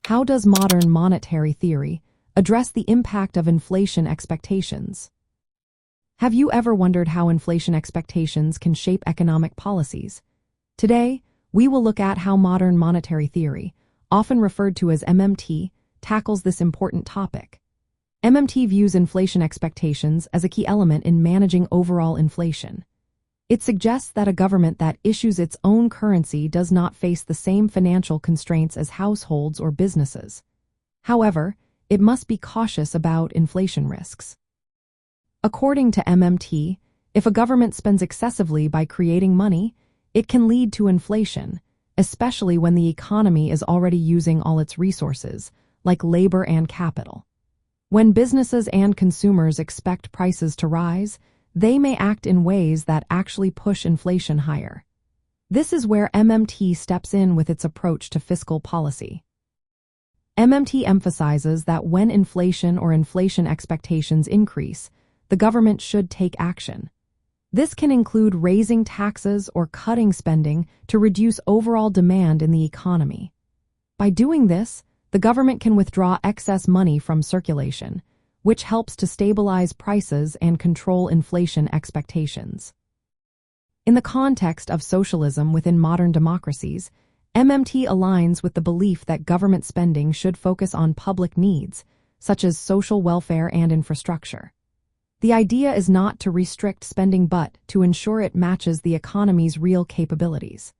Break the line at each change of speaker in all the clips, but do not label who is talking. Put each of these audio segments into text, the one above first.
How does modern monetary theory address the impact of inflation expectations? Have you ever wondered how inflation expectations can shape economic policies? Today, we will look at how modern monetary theory, often referred to as MMT, tackles this important topic. MMT views inflation expectations as a key element in managing overall inflation. It suggests that a government that issues its own currency does not face the same financial constraints as households or businesses. However, it must be cautious about inflation risks. According to MMT, if a government spends excessively by creating money, it can lead to inflation, especially when the economy is already using all its resources, like labor and capital. When businesses and consumers expect prices to rise, they may act in ways that actually push inflation higher. This is where MMT steps in with its approach to fiscal policy. MMT emphasizes that when inflation or inflation expectations increase, the government should take action. This can include raising taxes or cutting spending to reduce overall demand in the economy. By doing this, the government can withdraw excess money from circulation, which helps to stabilize prices and control inflation expectations. In the context of socialism within modern democracies, MMT aligns with the belief that government spending should focus on public needs, such as social welfare and infrastructure. The idea is not to restrict spending but to ensure it matches the economy's real capabilities.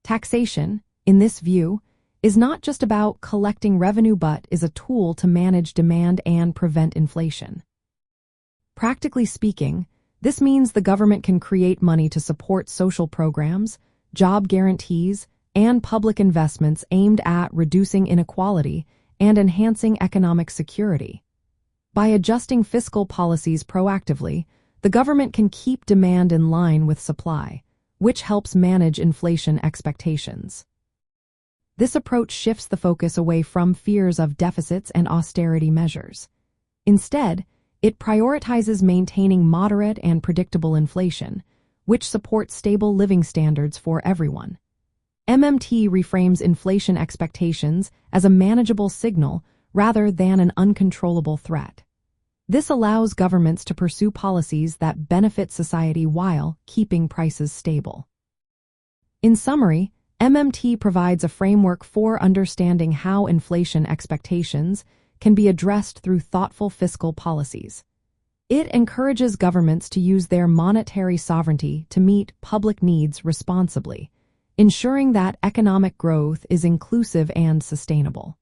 Taxation, in this view, is not just about collecting revenue but is a tool to manage demand and prevent inflation. Practically speaking, this means the government can create money to support social programs, job guarantees, and public investments aimed at reducing inequality and enhancing economic security. By adjusting fiscal policies proactively, the government can keep demand in line with supply, which helps manage inflation expectations. This approach shifts the focus away from fears of deficits and austerity measures. Instead, it prioritizes maintaining moderate and predictable inflation, which supports stable living standards for everyone. MMT reframes inflation expectations as a manageable signal rather than an uncontrollable threat. This allows governments to pursue policies that benefit society while keeping prices stable. In summary, MMT provides a framework for understanding how inflation expectations can be addressed through thoughtful fiscal policies. It encourages governments to use their monetary sovereignty to meet public needs responsibly, ensuring that economic growth is inclusive and sustainable.